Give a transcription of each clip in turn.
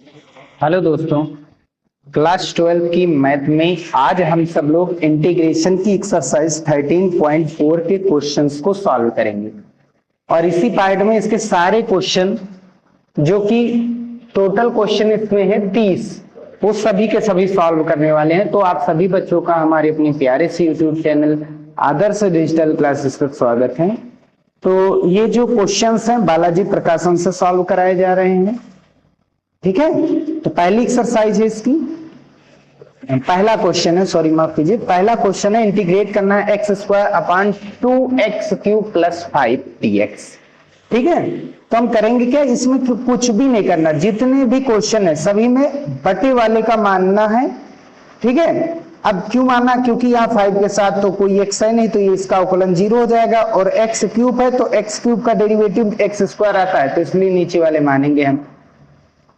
Hello दोस्तों, class 12 की math में आज हम सब लोग इंटीग्रेशन की एक्सरसाइज 13.4 के क्वेश्चंस को सॉल्व करेंगे। और इसी पार्ट में इसके सारे क्वेश्चन जो कि टोटल क्वेश्चन इसमें है 30, वो सभी के सभी सॉल्व करने वाले हैं। तो आप सभी बच्चों का हमारे अपने प्यारे से यूट्यूब चैनल आदर्श डिजिटल क्लासेस पर स्वागत है। तो ये जो क्वेश्चंस हैं बालाजी प्रकाशन से सॉल्व कराए जा रहे हैं, ठीक है। तो पहली एक्सरसाइज है इसकी, पहला क्वेश्चन है, सॉरी माफ कीजिए, पहला क्वेश्चन है इंटीग्रेट करना है x square upon 2x³ plus 5dx, ठीक है। तो हम करेंगे क्या, इसमें कुछ भी नहीं करना, जितने भी क्वेश्चन है सभी में बटे वाले का मानना है, ठीक है। अब क्यों माना, क्योंकि यहाँ 5 के साथ तो कोई x है नहीं, तो ये इसका अवकलन 0 हो जाएगा, और x³ है तो x³ का डेरिवेटिव x² आता है, तो इसलिए नीचे वाले मानेंगे हम।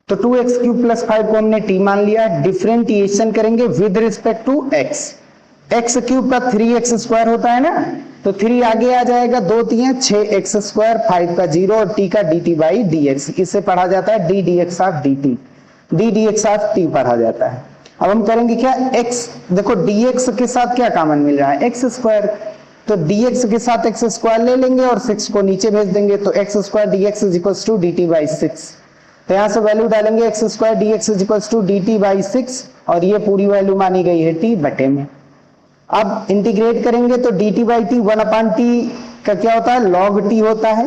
तो 2x³ प्लस 5 को हमने t मान लिया। डिफरेंटिएशन करेंगे with respect to x। x³ का 3x² होता है ना, तो 3 आगे आ जाएगा, 2 3 6x², 5 का 0 और t का dt/dx, इसे पढ़ा जाता है d dx of dt, d dx of t पढ़ा जाता है। अब हम करेंगे क्या, x देखो dx के साथ क्या कॉमन मिल रहा है, x², तो dx के साथ x² ले लेंगे और 6 को नीचे भेज देंगे, तो x² dx is equal to dt/6। तो यहां से वैल्यू डालेंगे x² dx is equal to dt/6, और ये पूरी वैल्यू मानी गई है t बटे में। अब इंटीग्रेट करेंगे तो dt/t 1/t का क्या होता है, log t होता है,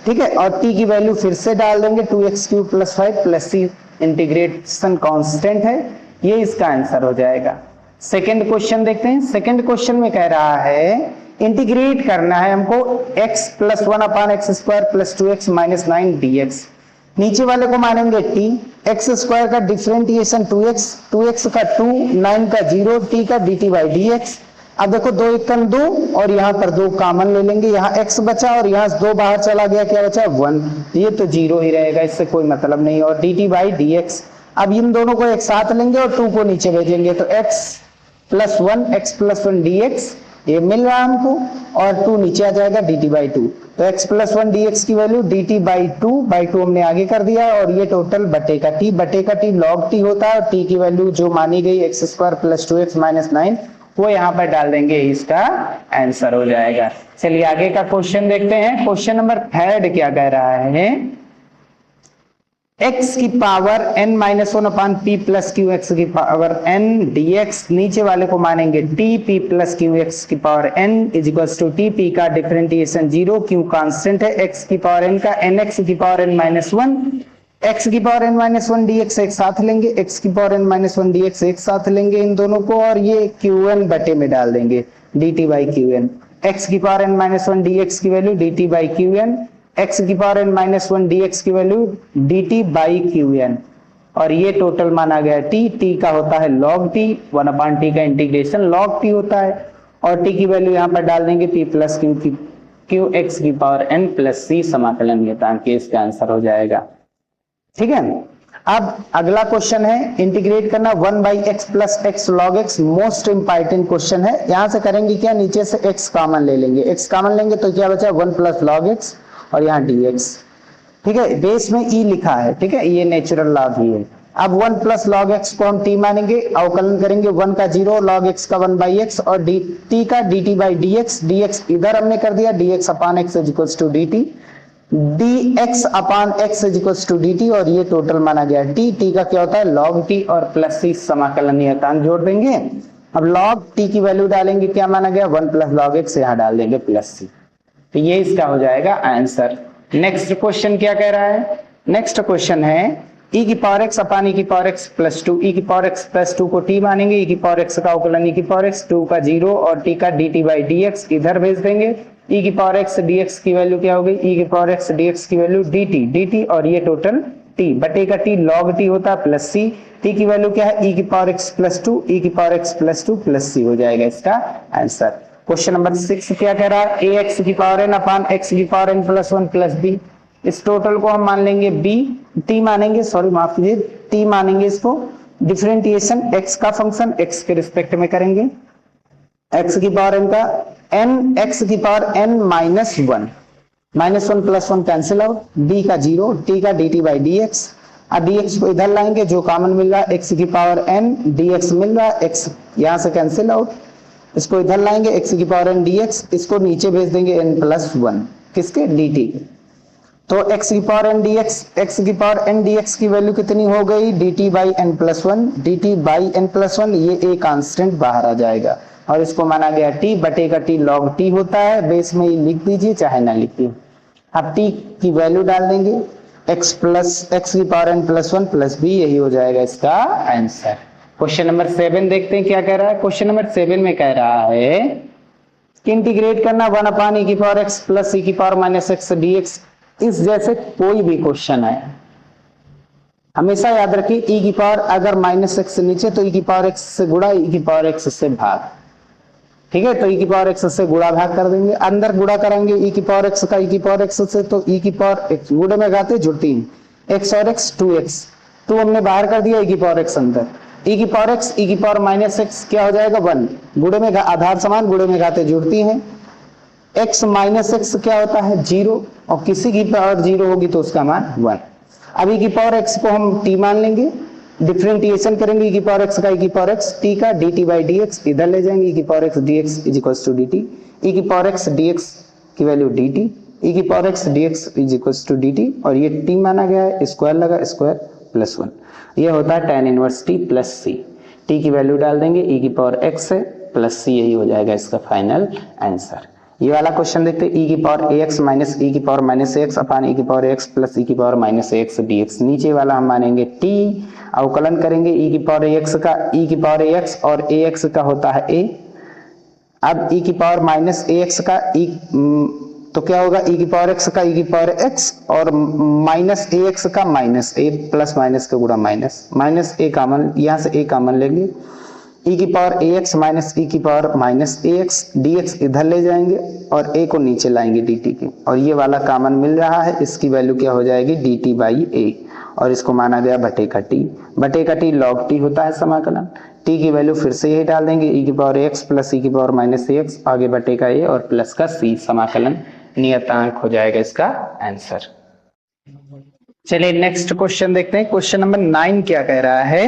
ठीक है। और t की वैल्यू फिर से डाल देंगे 2x³ plus 5 plus c, integration constant है, ये इसका आंसर हो जाएगा। सेकेंड क्वेश्चन देखते हैं। सेकेंड क्वेश्चन में कह रहा है इंटीग्रेट करना है हमको x plus 1/x² plus 2x minus 9dx। नीचे वाले को मानेंगे t, x² का डिफरेंटिएशन 2x, 2x का 2, 9 का 0, t का dt/dx। अब देखो 2 1 2, और यहाँ पर 2 कॉमन ले लेंगे, यहाँ x बचा और यहाँ 2 बाहर चला गया, क्या बचा 1, ये तो 0 ही रहेगा, इससे कोई मतलब नहीं। और dt/dx, अब इन दोनों को एक साथ लेंगे और 2 को नीचे भेजेंगे, तो x प्लस 1 dx ये मिल रहा है हमको, और 2 नीचे आ जाएगा dt/2, तो x प्लस 1 dx की वैल्यू dt/2 हमने आगे कर दिया, और ये टोटल बटे का t log t होता है, और t की वैल्यू जो मानी गई x² प्लस 2x माइनस 9, वो यहाँ पर डाल देंगे, इसका आंसर हो जाएगा। चलिए आगे का क्वेश्चन देखते हैं। क्वेश्चन नंबर 3 क्या कह रहा है, x की power n-1 p plus q x की पावर n dx, नीचे वाले को मानेंगे t p plus q x की power n is equal to t p का डिफरेंटिएशन 0, क्यू कांस्टेंट है, x की पावर n का nx की पावर n-1, x की पावर n-1 dx एक साथ लेंगे, x की पावर n-1 dx एक साथ लेंगे इन दोनों को, और ये qn बटे में डाल देंगे dt/qn। x की पावर n-1 dx की वैल्यू dt/qn, x की पावर n-1 dx की वैल्यू dt/qn, और ये टोटल माना गया t, t का होता है log t, 1/t का इंटीग्रेशन log t होता है, और t की वैल्यू यहाँ पर डाल देंगे p प्लस q x की पावर n प्लस c समाकलन ये, ताकि इसका आंसर हो जाएगा, ठीक है। अब अगला क्वेश्चन है इंटीग्रेट करना 1/x plus x log x, most important question है। यहां से करेंगे क्या, नीचे से x कॉमन ले लेंगे, x कॉमन लेंगे तो क्या बचा 1 प्लस log x, और यहाँ dx, ठीक है। बेस में e लिखा है, ठीक है, ये नेचुरल लॉग ही है। अब 1 प्लस log x को हम t मानेंगे, अवकलन करेंगे 1 का 0, log x का 1/x, और t का dt/dx, dx इधर हमने कर दिया, dx upon x is equal to dt, dx upon x is equal to dt, और ये टोटल माना गया t का क्या होता है log t, और प्लस c समाकलन नियतांक जोड़ देंगे। अब log t की वैल्यू डालेंगे, क्या माना गया 1 प्लस log x, यहाँ डाल देंगे प्लस c, तो ये इसका हो जाएगा आंसर। नेक्स्ट क्वेश्चन क्या कह रहा है, नेक्स्ट क्वेश्चन है e की पावर x अपॉन e की पावर x प्लस 2, e की पावर x प्लस 2 को t मानेंगे, e की पावर x का अवकलन e की पावर x, 2 का 0 और t का dt/dx इधर भेज देंगे, e की पावर x dx की वैल्यू क्या हो गई, e की पावर x dx की वैल्यू dt, और ये टोटल t बटे का t log t होता है प्लस c, t की वैल्यू क्या है e की पावर x प्लस 2, e की power x plus 2 plus c हो जाएगा इसका आंसर। क्वेश्चन नंबर 6 क्या कह रहा है, ax की पावर n अपॉन x की power n plus 1 plus b, इस टोटल को हम मान लेंगे b, t मानेंगे, सॉरी माफ कीजिए, t मानेंगे इसको, डिफरेंटिएशन x का फंक्शन x के रिस्पेक्ट में करेंगे, x की पावर n का n, x की power n-1, -1 + 1 cancel out, b का 0, t का dt/dx, अब dx को इधर लाएंगे, जो कॉमन मिल रहा है x की पावर n dx मिल रहा है, x यहां से कैंसिल आउट, इसको इधर लाएंगे x की पावर n dx, इसको नीचे भेज देंगे n+1 किसके dt। तो x की पावर n dx की वैल्यू कितनी हो गई, dt बाई n+1, ये एक कांस्टेंट बाहर आ जाएगा और इसको माना गया t बटे का t log t होता है, बेस में लिख दीजिए चाहे ना लिखिए। अब t की वैल्यू डाल देंगे, x की पावर n+1 प्लस b, यही हो जाएगा इसका आंसर। क्वेश्चन नंबर 7 देखते हैं क्या कह रहा है। क्वेश्चन नंबर 7 में कह रहा है कि इंटीग्रेट करना 1 e की पावर x प्लस e की पावर माइनस x dx। इस जैसे कोई भी क्वेश्चन है हमेशा याद रखिए e की पावर अगर माइनस x नीचे तो e की पावर x से गुणा, e की पावर x से भाग, ठीक है। तो e की पावर x से गुणा भाग कर देंगे, अंदर गुणा करेंगे e की पावर x का e की पावर x से, तो e की पावर x गुणे में घाते जुड़ती है, x और x 2x, 2 हमने बाहर कर दिया, e की पावर x अंदर, e की पावर x e की पावर माइनस x क्या हो जाएगा 1, गुणे में आधार समान गुणे में घाते जुड़ती हैं, x माइनस x क्या होता है 0, और किसी की पावर 0 होगी तो उसका मान 1। अब e की पावर x को हम t मान लेंगे, डिफरेंटिएशन करेंगे e की पावर x का e की पावर x t का dt बाई dx, इधर ले जाएंगे e की power x dx is equals to dt, e की पावर x dx की वैल्यू dt, e की power x dx is equals to dt, और ये t माना गया है, स्क्वायर लगा, स्क्वायर प्लस 1, ये होता है tan inverse t plus c। t की वैल्यू डाल देंगे e की पावर x है प्लस c, यही हो जाएगा इसका फाइनल आंसर। ये वाला क्वेश्चन देखते हैं, e की पावर ax माइनस e की पावर माइनस x अपान e की पावर x प्लस e की पावर माइनस x dx। नीचे वाला हम मानेंगे t, अवकलन करेंगे e की पावर ax का, e की पावर ax और ax का होता है a। अब e की पावर माइनस ax का e तो क्या होगा, e की पावर x का e की पावर x और माइनस ax का माइनस a, प्लस माइनस का गुणा माइनस a कॉमन, यहां से a कॉमन लेंगे, e की पावर ax माइनस e की पावर माइनस ax dx इधर ले जाएंगे और a को नीचे लाएंगे dt के, और ये वाला कॉमन मिल रहा है, इसकी वैल्यू क्या हो जाएगी dt बाई a, और इसको माना गया बटे का t log t होता है समाकलन। t की वैल्यू फिर से यही डाल देंगे, e की पावर x प्लस e की पावर माइनस x, आगे बटे का a और प्लस का c, समाकलन नियतांक हो जाएगा इसका आंसर। चलिए नेक्स्ट क्वेश्चन देखते हैं। क्वेश्चन नंबर 9 क्या कह रहा है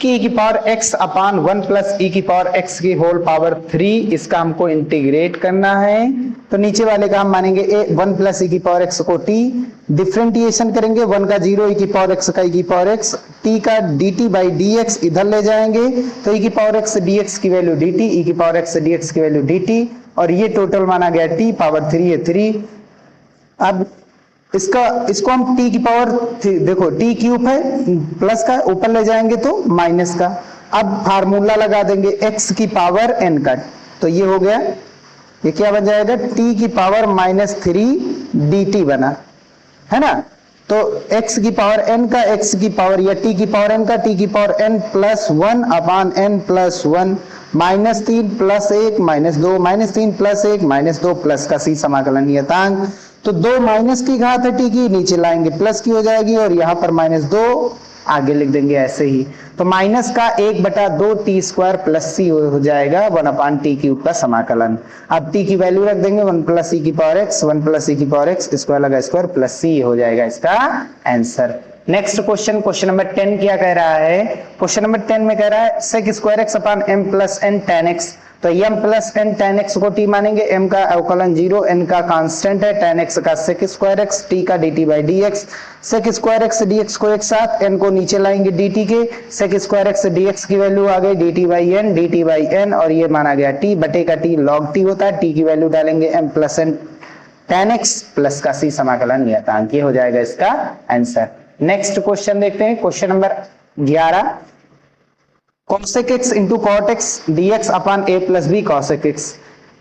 कि e की power x upon 1 plus e की पावर x की होल पावर 3, इसका हमको इंटीग्रेट करना है। तो नीचे वाले का हम मानेंगे 1 प्लस e की पावर x को t, डिफरेंटिएशन करेंगे 1 का 0 e की पावर x का e की पावर x, t का dt बाई dx इधर ले जाएंगे, तो e की पावर x dx की वैल्यू dt, e की पावर x dx की वैल्यू dt, और ये टोटल माना गया t पावर 3 है 3। अब इसको हम t की पावर, देखो t क्यूब है, प्लस का ऊपर ले जाएंगे तो माइनस का। अब फार्मूला लगा देंगे x की पावर n का, तो ये हो गया, ये क्या बन जाएगा t की पावर माइनस 3 dt बना, है ना। तो x की पावर n का x की पावर, या t की पावर n का t की पावर n प्लस 1 अपान n plus 1, minus 3 plus 1 minus 2, minus 3 plus 1 minus 2, plus का c, समाकलन नियतांक। तो 2 माइनस की घात है t की, नीचे लाएंगे प्लस की हो जाएगी, और यहाँ पर माइनस 2 आगे लिख देंगे ऐसे ही, तो माइनस का 1/2 t स्क्वायर प्लस c हो जाएगा 1 अपान t क्यूब का समाकलन। अब t की वैल्यू रख देंगे 1 प्लस e की पावर x, 1 प्लस e की पावर x स्क्वायर लगा स्क्वायर प्लस c हो जाएगा इसका answer. Next question, question number 10 क्या कह रहा है। क्वेश्चन नंबर 10 में कह रहा है सेक स्क्वायर x अपान m plus n tan x, तो m plus n tan x को t मानेंगे, m का अवकलन 0, n का कांस्टेंट है, tan x का सेक स्क्वायर x, t का dt by dx, sec square x dx को एक साथ, n को नीचे लाएंगे dt के, सेक स्क्वायर x dx की वैल्यू आ गई dt बाई n, और ये माना गया t बटे का t log t होता है, t की वैल्यू डालेंगे m plus n tan x plus का c, समाकलन नियतांक, ये हो जाएगा इसका आंसर। नेक्स्ट क्वेश्चन देखते हैं, question number 11, cosec x into cot x dx upon a plus b cosec x।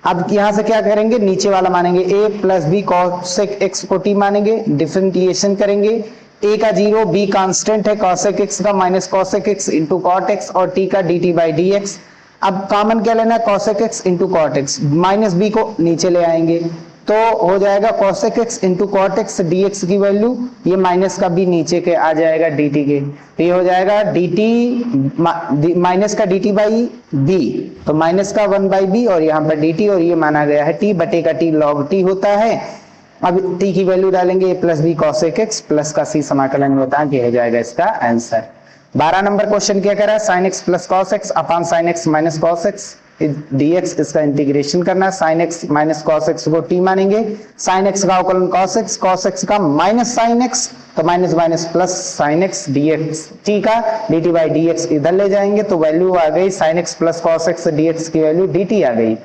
अब यहां से क्या करेंगे, नीचे वाला मानेंगे a plus b cosec x को t मानेंगे, डिफरेंटिएशन करेंगे, a का 0, b कांस्टेंट है, cosec x का minus cosec x into cot x, और t का dt बाई dx। अब कॉमन क्या लेना है, cosec x into cot x, minus b को नीचे ले आएंगे, तो हो जाएगा cosec x into cot x dx की वैल्यू, ये माइनस का b नीचे के आ जाएगा dt के, तो ये हो जाएगा dt माइनस का dt बाई b, तो माइनस का 1 बाई b, और यहाँ पर dt, और ये माना गया है t बटे का t log t होता है, अब t की वैल्यू डालेंगे a plus b cosec x plus का c समाकलन में होता है, हो जाएगा इसका आंसर। 12 नंबर क्वेश्चन क्या कह रहा है, sine x plus cos x upon sine x minus cos x dx, इसका इंटीग्रेशन करना है। Sine x minus cos x को t मानेंगे, साइन एक्स का अवकलन cos x का माइनस साइन एक्स, तो minus minus plus sine x dx t का dt बाई dx इधर ले जाएंगे तो वैल्यू आ गई sine x plus cos x dx की वैल्यू dt आ गई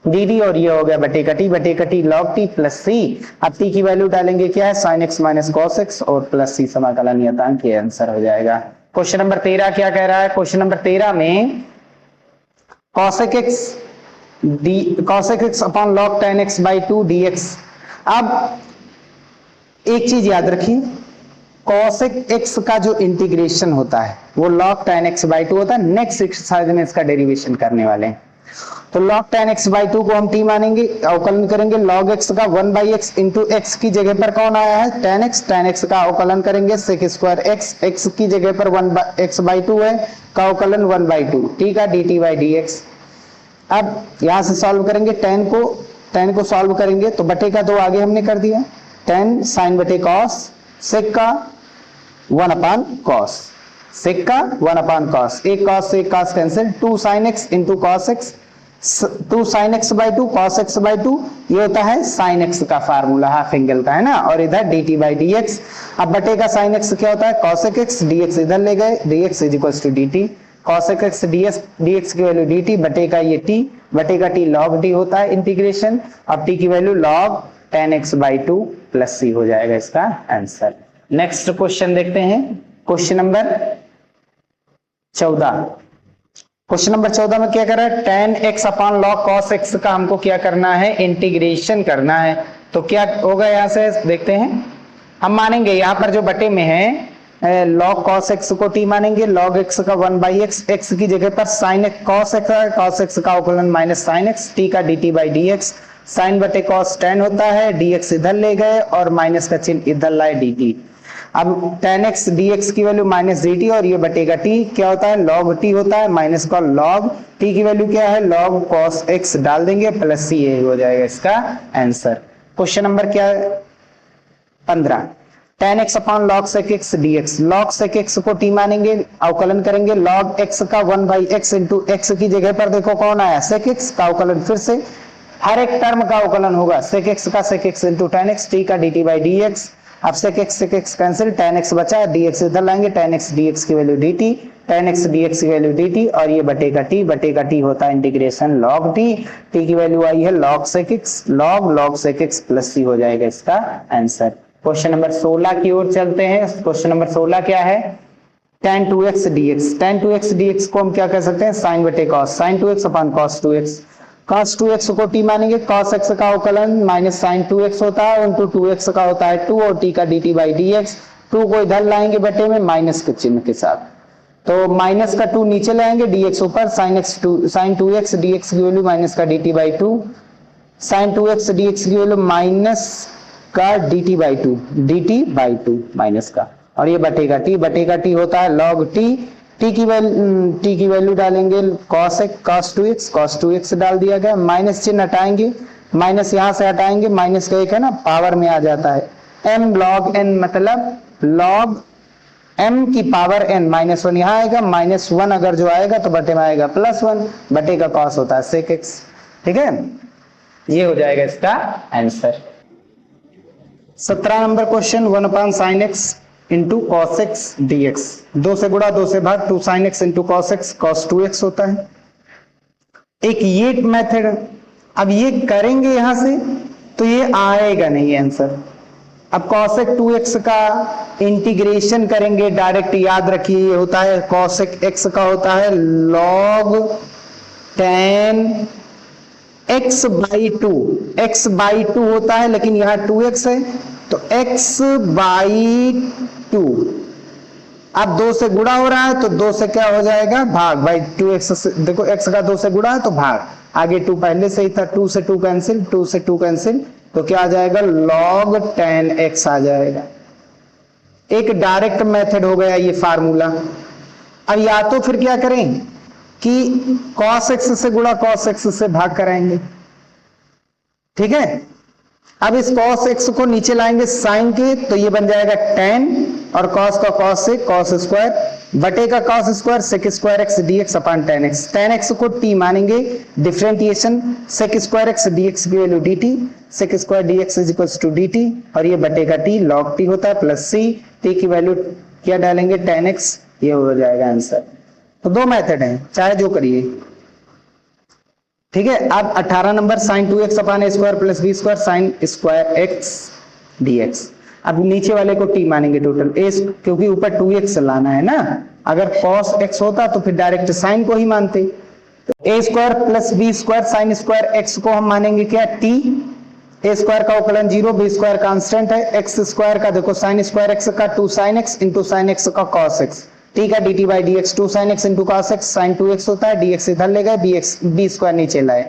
dt, और ये हो गया बटे का टी लॉग टी प्लस सी। अब t की वैल्यू डालेंगे क्या है, sine x minus cos x और प्लस सी समाकलन नियतांक, ये आंसर हो जाएगा। क्वेश्चन नंबर 13 क्या कह रहा है, क्वेश्चन नंबर 13 में cosec x upon log tan x by 2 dx। अब एक चीज याद रखिए, cosec x का जो इंटीग्रेशन होता है वो log tan x by 2 होता है। नेक्स्ट एक्सरसाइज में इसका डेरिवेशन करने वाले हैं, तो log tan x by 2 को हम t मानेंगे, अवकलन करेंगे log x का 1 by x इंटू x की जगह पर कौन आया है tan x का अवकलन करेंगे sec स्क्वायर x की जगह पर 1 by x by 2 है का अवकलन 1 by 2 ठीक है dt by dx। अब यहां से सॉल्व करेंगे, tan को सॉल्व करेंगे तो बटे का 2 आगे हमने कर दिया, tan sin बटे cos sec का 1 अपॉन cos, sec का 1 अपॉन cos, एक cos से एक cos cancel, 2 sin x into cos x, 2 sin x by 2 cos x by 2, ये होता है sin x का फार्मूला हाफ एंगल का है ना, और इधर dt by dx। अब बटे का sin x क्या होता है cosec x, dx इधर ले गए, dx is equal to dt, cosec x dx की वैल्यू dt, बटे का ये t, बटे का t log t होता है इंटीग्रेशन, अब t की value log tan x by 2 plus c हो जाएगा इसका आंसर। नेक्स्ट क्वेश्चन देखते हैं, क्वेश्चन नंबर 14। क्वेश्चन नंबर 14 में क्या कर रहा है, tan x upon log cos x का हमको क्या करना है, इंटीग्रेशन करना है। तो क्या होगा, यहां से देखते हैं, हम मानेंगे यहाँ पर जो बटे में है log cos x को t मानेंगे, log x का 1 by x की जगह पर sin x cos x का अवकलन माइनस sin x, t का dt by dx, sin बटे cos tan होता है, dx इधर ले गए और माइनस का चिन्ह इधर लाए dt। अब tan x dx की वैल्यू माइनस dt, और ये बटेगा t क्या होता है log t होता है, माइनस का log t की वैल्यू क्या है log cos x डाल देंगे प्लस c, ये हो जाएगा इसका आंसर। क्वेश्चन नंबर क्या है 15, tan x upon log sec x dx, log sec x को t मानेंगे, अवकलन करेंगे log x का 1 by x इंटू x की जगह पर देखो कौन आया sec x का अवकलन, फिर से हर एक टर्म का अवकलन होगा, sec x का sec x into tan x, t का dt by dx। अब sec x cancel, tan x बचा, dx इधर लाएंगे, tan x dx की value dt, tan x dx की वैल्यू dt, और ये बटेगा t होता है इंटीग्रेशन log t की वैल्यू आई है log sec x, log sec x plus c हो जाएगा इसका आंसर। क्वेश्चन नंबर 16 की ओर चलते हैं। क्वेश्चन नंबर 16 क्या है, tan 2x dx, tan 2x dx को हम क्या कर सकते हैं, sin बटे cos, sin 2x upon cos 2x, cos 2x को t मानेंगे, cos x का अवकलन माइनस sin 2x होता है इंटू 2x का होता है 2, और t का dt by dx, 2 को इधर लाएंगे बटे में माइनस के चिन्ह के साथ, तो माइनस का 2 नीचे लाएंगे, dx ऊपर, sin 2x dx की वैल्यू माइनस का dt by 2, sin 2x dx की वैल्यू माइनस का dt by 2 माइनस का, और ये बटेगा t होता है log t की वैल्यू डालेंगे cos 2x डाल दिया गया, माइनस चिन्ह हटाएंगे, माइनस यहां से हटाएंगे, माइनस का एक है ना पावर में आ जाता है, m log n मतलब log m की पावर n, -1 यहाँ आएगा, -1 अगर जो आएगा तो बटे में आएगा +1, बटे का cos होता है sec x, ठीक है, ये हो जाएगा इसका answer. 17 number question, 1 upon sin x into cos x dx, 2 से गुणा 2 से भाग, 2 sin x into cos x cos 2x होता है। एक ये मेथड, अब ये करेंगे यहां से तो ये आएगा नहीं आंसर। अब cosec 2x का इंटीग्रेशन करेंगे डायरेक्ट, याद रखिए ये होता है cosec x का होता है log tan x by 2, x by 2 होता है, लेकिन यहाँ 2x है तो x by 2, अब 2 से गुणा हो रहा है तो 2 से क्या हो जाएगा भाग, भाई 2x से देखो x का 2 से गुणा है तो भाग, आगे 2 पहले से ही था, 2 से 2 कैंसिल, 2 से 2 कैंसिल, तो क्या आ जाएगा log tan x आ जाएगा। एक डायरेक्ट मेथड हो गया ये फार्मूला। अब या तो फिर क्या करें कि cos x से गुणा cos x से भाग कराएंगे, ठीक है, अब इस cos x को नीचे लाएंगे sin के, तो ये बन जाएगा tan और cos का cos से cos स्क्वायर बटे का cos square sec square x dx upon tan x को t मानेंगे, differentiation sec square x dx की value dt, sec square dx is equals to dt, और ये बटे का t log t होता है प्लस c, t की वैल्यू क्या डालेंगे tan x, ये हो जाएगा आंसर। तो दो मेथड हैं, चाहे जो करिए, ठीक है। अब 18 number sin 2x upon a square plus b square sin square x dx। अब नीचे वाले को t मानेंगे टोटल a, क्योंकि ऊपर 2x लाना है ना, अगर cos x होता तो फिर डायरेक्ट sin को ही मानते। तो a square plus b square sin square x को हम मानेंगे क्या, t। a स्क्वायर का अवकलन 0, b स्क्वायर कांस्टेंट है, x स्क्वायर का देखो sin स्क्वायर x का 2 sin x into sin x का cos x, t का dt by dx 2 sin x into cos x sin 2x होता है, dx इधर ले गए, b स्क्वायर नीचे लाए,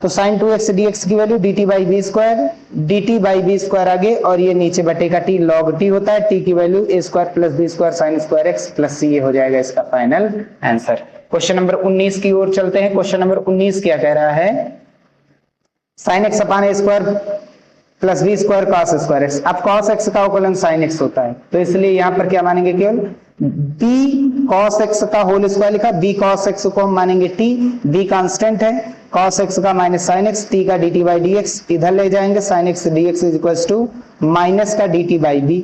तो sin 2x dx की value dt by b square, dt by b square आगे, और ये नीचे बटे का t log t होता है, t की value a square plus b square sin square x plus c, ये हो जाएगा इसका फाइनल आंसर। क्वेश्चन नंबर 19 की ओर चलते हैं। क्वेश्चन नंबर 19 क्या कह रहा है, sin x upon a square plus b square cos square x। अब cos x का अवकलन sin x होता है, तो इसलिए यहाँ पर क्या मानेंगे, केवल b cos x का होल स्क्वायर लिखा, b cos x को हम मानेंगे t, b कांस्टेंट है, cos x का माइनस sin x, t का dt बाई dx इधर ले जाएंगे, sin x dx is equals to minus का dt by b,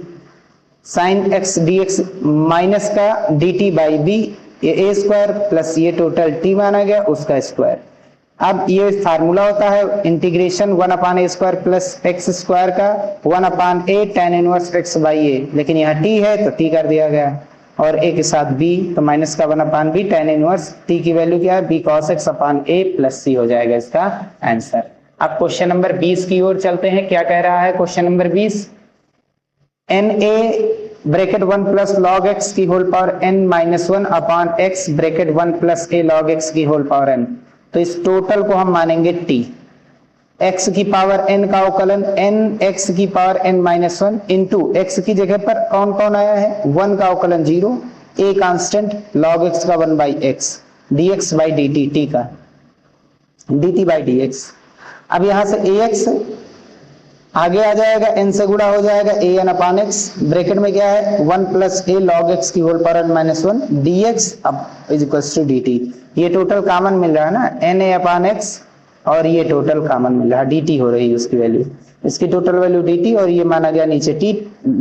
sin x dx minus का dt बाई b, ये a स्क्वायर प्लस ये टोटल t माना गया उसका स्क्वायर। अब ये फार्मूला होता है इंटीग्रेशन 1 अपान ए स्क्वायर प्लस एक्स स्क्वायर का 1 अपान ए tan इनवर्स x बाई ए, लेकिन यहाँ t है तो t कर दिया गया, और a के साथ b, तो माइनस का 1 अपान b tan इनवर्स t की वैल्यू क्या है, b cos x upon a plus c हो जाएगा इसका आंसर। अब क्वेश्चन नंबर 20 की ओर चलते हैं। क्या कह रहा है question number 20, n a bracket 1 plus log x की whole power n minus 1 upon x bracket 1 plus a log x की होल पावर n। तो इस टोटल को हम मानेंगे t, x की पावर n का अवकलन n x की power n minus 1 into x की जगह पर कौन कौन आया है, 1 का अवकलन 0, a कांस्टेंट, log x का 1 by x, dx by dt, t का dt बाई dx। अब यहां से ax आगे आ जाएगा, n से गुणा हो जाएगा an अपान x, ब्रैकेट में क्या है 1 प्लस a log x की whole power n minus 1 dx अब इज इक्वल्स टू dt। ये टोटल कॉमन मिल रहा है ना, na अपान x, और ये टोटल कॉमन मिल रहा है, dt हो रही है उसकी वैल्यू, इसकी टोटल वैल्यू dt, और ये माना गया नीचे t,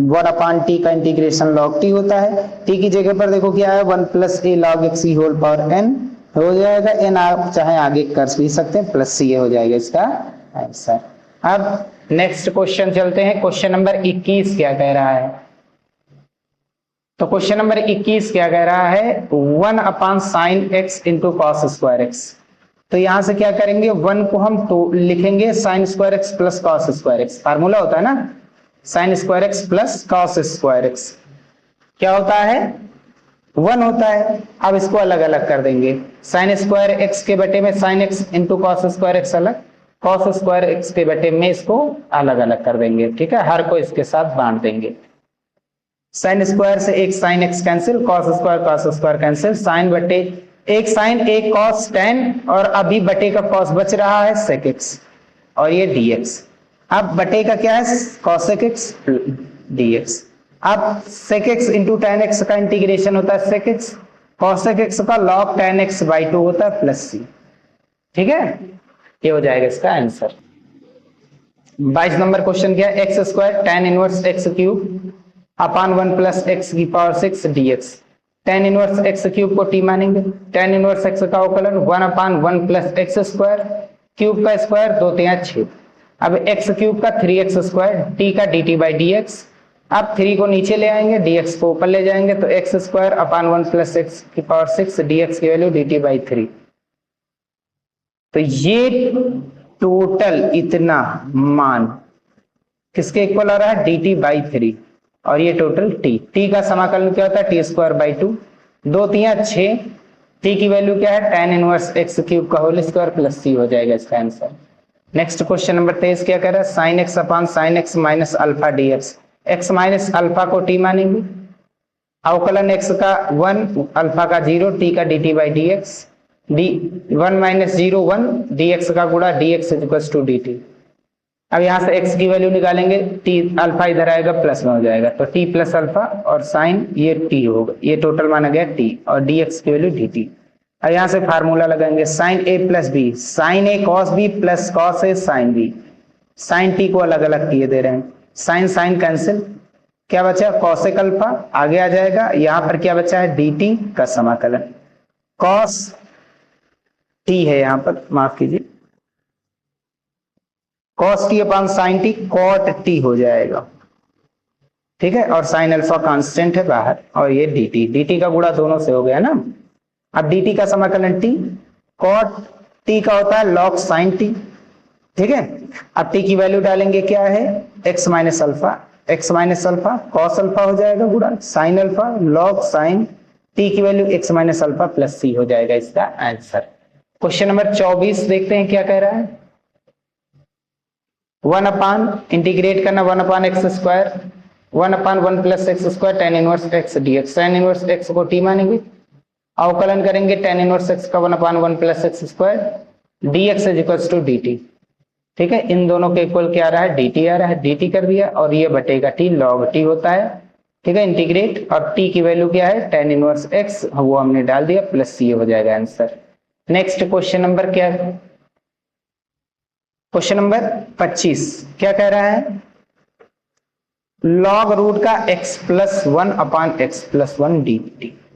1 अपान t का इंटीग्रेशन log t होता है, t की जगह पर देखो क्या है 1 प्लस a log x की होल पावर n हो जाएगा, n आप चाहे आगे कर भी सकते हैं, प्लस c हो जाएगा इसका आंसर। अब नेक्स्ट क्वेश्चन चलते हैं। क्वेश्चन नंबर 21 क्या कह रहा है, तो क्वेश्चन नंबर 21 क्या कह रहा है, 1 अपान sine x into cos square x। तो यहां से क्या करेंगे, 1 को हम तो लिखेंगे sine square x plus cos square x, formula होता है ना sine square x plus cos square x, क्या होता है 1 होता है। अब इसको अलग अलग कर देंगे, साइन स्क्वायर x के बटे में sine x into cos square x अलग, कॉस स्क्वायर x के बटे में इसको अलग अलग कर देंगे, ठीक है, हर को इसके साथ बांट देंगे। साइन स्क्वायर से एक sine x cancel, cos square cancel, sine बटे एक साइन एक कॉस tan, और अभी बटे का कॉस बच रहा है sec x, और ये dx। अब बटे का क्या है cosec x dx। अब sec x into tan x का इंटीग्रेशन होता है sec x, cosec x का log tan x बाई 2 होता है प्लस c, ठीक है, ये हो जाएगा इसका आंसर। 22 नंबर क्वेश्चन क्या है, x square tan inverse x cube अपान 1 प्लस x की power 6 dx। tan inverse x cube को t मानेंगे, tan इनवर्स x का अवकलन 1 upon 1 plus x square, cube का स्क्वायर 2 3 6, अब x क्यूब का 3x स्क्वायर, t का dt बाई dx। अब 3 को नीचे ले आएंगे, dx को ऊपर ले जाएंगे, तो x square upon 1 plus x की पावर 6 dx की वैल्यू dt बाई 3। तो ये टोटल इतना मान किसके इक्वल आ रहा है, dt बाई 3, और ये टोटल t का समाकलन क्या होता है t स्क्वायर बाई 2, 2 3 6, t की वैल्यू क्या है tan इनवर्स x क्यूब का होल स्क्वायर प्लस c हो जाएगा इसका आंसर। नेक्स्ट क्वेश्चन नंबर 23 क्या कह रहा है, sine x upon sine x minus alpha dx। x minus alpha को t मानेंगे, अवकलन x का 1 अल्फा का 0 t का dt by dx, d 1 minus 0 1 dx का गुणा dx is equal to dt। अब यहाँ से x की वैल्यू निकालेंगे, t अल्फा इधर आएगा प्लस में हो जाएगा, तो t प्लस अल्फा और साइन ये t होगा, ये टोटल माना गया t और dx की वैल्यू dt। अब यहाँ से फार्मूला लगाएंगे sine a plus b, sine a cos b plus cos a sine b, sine t को अलग अलग किए दे रहे हैं, साइन साइन कैंसिल, क्या बचा कॉसेक अल्फा आगे आ जाएगा, यहाँ पर क्या बचा है dt का समाकलन, कॉस t है यहाँ पर, माफ कीजिए cos t upon sine t cot t हो जाएगा, ठीक है, और साइन अल्फा कांस्टेंट है बाहर, और ये dt का गुणा दोनों से हो गया ना। अब dt का समाकलन t, कॉट t का होता है लॉग साइन t, ठीक है। अब t की वैल्यू डालेंगे, क्या है x minus alpha cos alpha हो जाएगा गुणा sine alpha log sign t की value x minus alpha plus c हो जाएगा इसका आंसर। क्वेश्चन नंबर 24 देखते हैं क्या कह रहा है। 1 अपान इंटीग्रेट करना 1 upon x square 1 upon 1 plus x square tan inverse x dx, tan inverse x को टी मानेंगे, अवकलन करेंगे टेन इनवर्स एक्स का 1 upon 1 plus x square dx is equals to dt, ठीक है। इन दोनों के इक्वल क्या आ रहा है dt आ रहा है, dt कर दिया और ये बटेगा t लॉग t होता है, ठीक है, इंटीग्रेट और t की वैल्यू क्या है टेन इनवर्स x वो हमने डाल दिया प्लस c हो जाएगा आंसर। नेक्स्ट क्वेश्चन नंबर क्या है, क्वेश्चन नंबर 25 क्या कह रहा है, लॉग रूट का x plus 1 upon x plus 1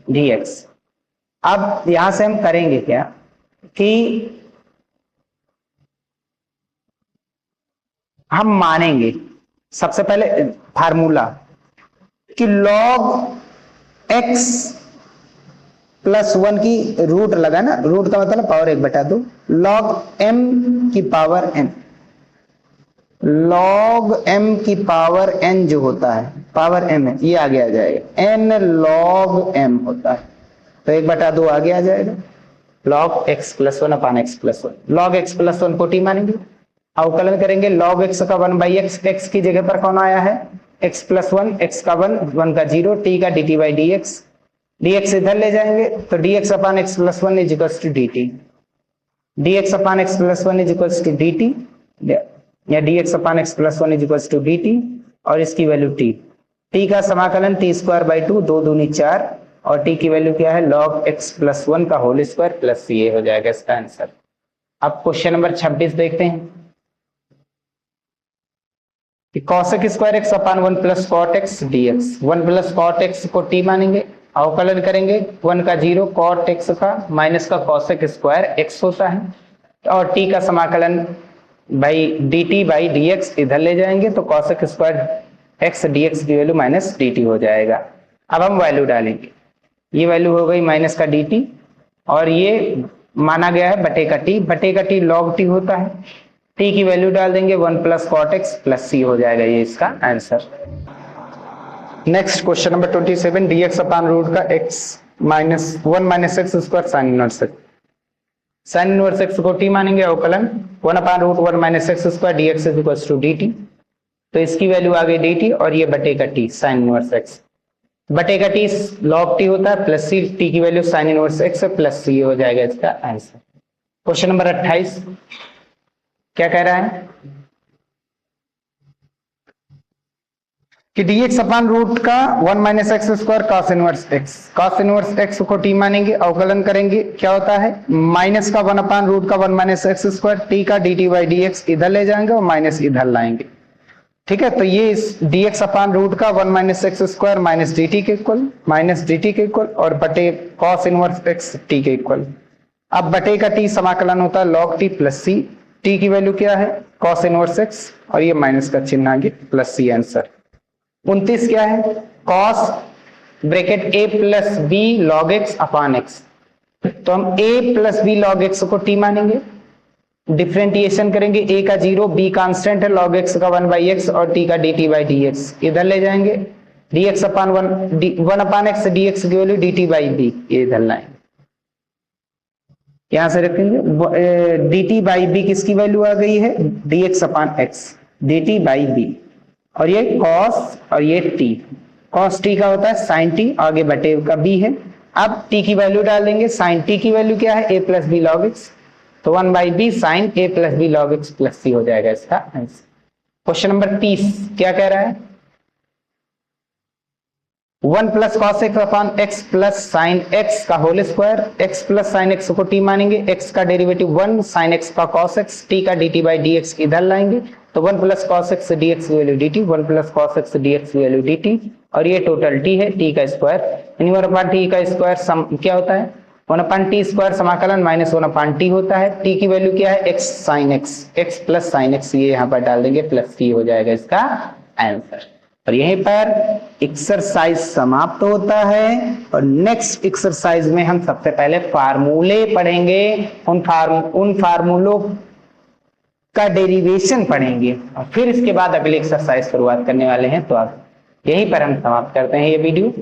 dx। अब यहां से हम करेंगे क्या कि हम मानेंगे सबसे पहले फार्मूला कि लॉग x प्लस 1 की रूट लगा ना, रूट का मतलब पावर 1/2, लॉग m की पावर n, लॉग m की पावर n जो होता है पावर m है, ये आगे आ जाएगा n लॉग m होता है, तो 1/2 आगे आ जाएगा, log x plus 1 upon x plus 1, log x plus 1 को t मानेंगे, अवकलन करेंगे लॉग x का 1/x, x की जगह पर कौन आया है x प्लस 1, x का 1, 1 का 0, t का dt बाई dx, dx इधर ले जाएंगे तो dx upon x plus 1 is equals to dt, dx upon x plus 1 is equals to dt या dx upon x plus 1 is equals to dt और इसकी वैल्यू t का समाकलन t स्क्वायर बाई 2, 2 दूनी 4 और t की वैल्यू क्या है लॉग x प्लस 1 का होल स्क्वायर प्लस c हो जाएगा इसका आंसर। अब क्वेश्चन नंबर 26 देखते हैं कि cosec square x upon 1 plus cot x dx, 1 plus cot x को t मानेंगे, अवकलन करेंगे 1 का 0 कॉट x का माइनस का cosec स्क्वायर x होता है और t का समाकलन भाई dt बाई dx इधर ले जाएंगे तो cosec स्क्वायर x dx की वैल्यू माइनस dt हो जाएगा। अब हम वैल्यू डालेंगे, ये वैल्यू हो गई माइनस का dt और ये माना गया है बटे का t लॉग t होता है, t की वैल्यू डाल देंगे 1 plus cot x plus c हो जाएगा ये इसका answer. Next question number 27 dx upon root का x minus 1 minus x square sine inverse x, sine inverse x को t मानेंगे, अवकलन 1 upon root 1 minus x square dx is equals to dt, तो इसकी वैल्यू आ गई dt और ये बटेगा t साइन इनवर्स एक्स, बटेगा t लॉग t होता है प्लस c, t की value sign inverse x plus c हो जाएगा इसका आंसर। क्वेश्चन नंबर 28 क्या कह रहा है कि dx अपान रूट का 1 minus x square cos inverse x को t मानेंगे, अवकलन करेंगे क्या होता है माइनस का 1 अपान रूट का 1 माइनस एक्स स्क्वायर t का dt बाई dx इधर ले जाएंगे और माइनस इधर लाएंगे, ठीक है। तो ये dx अपान रूट का 1 minus x square minus dt के इक्वल और बटे कॉस इनवर्स एक्स t के इक्वल। अब बटे का t समाकलन होता है log t plus c, t की वैल्यू क्या है कॉस इनवर्स x और ये माइनस का चिन्ह आगे प्लस c आंसर। 29 क्या है cos bracket a plus b log x upon x, तो हम a plus b log x को t मानेंगे, डिफरेंटिएशन करेंगे a का 0, b कांस्टेंट है, log x का 1 बाई एक्स और t का dt बाई dx इधर ले जाएंगे, dx अपान 1 अपान x dx की वैल्यू dt बाई b ये इधर लाएंगे, यहां से रखेंगे dt बाई b किसकी वैल्यू आ गई है dx upon x dt by b और ये cos और ये t, cos t का होता है sin t आगे बटे का b है। अब t की वैल्यू डाल देंगे, sin t की वैल्यू क्या है a plus b log x, तो 1 by b sin a plus b log x plus c हो जाएगा इसका आंसर। क्वेश्चन नंबर 30 क्या कह रहा है? 1 plus cos x upon x plus sine x का whole square, x plus sine x को टी मानेंगे, एक्स का डेरिवेटिव 1 साइन एक्स का कॉस एक्स, टी का dt बाई डी एक्स इधर लाएंगे तो 1 plus cos x D X की value dt, 1 plus cos x D X की वैल्यू dt, और ये टोटल t है, t का स्क्वायर, यानी 1 अपॉन t का स्क्वायर क्या होता है? 1 अपॉन टी स्क्वायर समाकलन माइनस 1 अपॉन टी होता है। t की वैल्यू क्या है? x sine x, x plus sine x, ये यहाँ पर डाल देंगे प्लस t हो जाएगा इसका आंसर। और यहीं पर एक्सरसाइज समाप्त होता है और नेक्स्ट एक्सरसाइज में हम सबसे पहले फार्मूले पढ़ेंगे, उन फार्मूलों का डेरिवेशन पढ़ेंगे और फिर इसके बाद अगली एक्सरसाइज शुरुआत करने वाले हैं। तो अब यहीं पर हम समाप्त करते हैं ये वीडियो।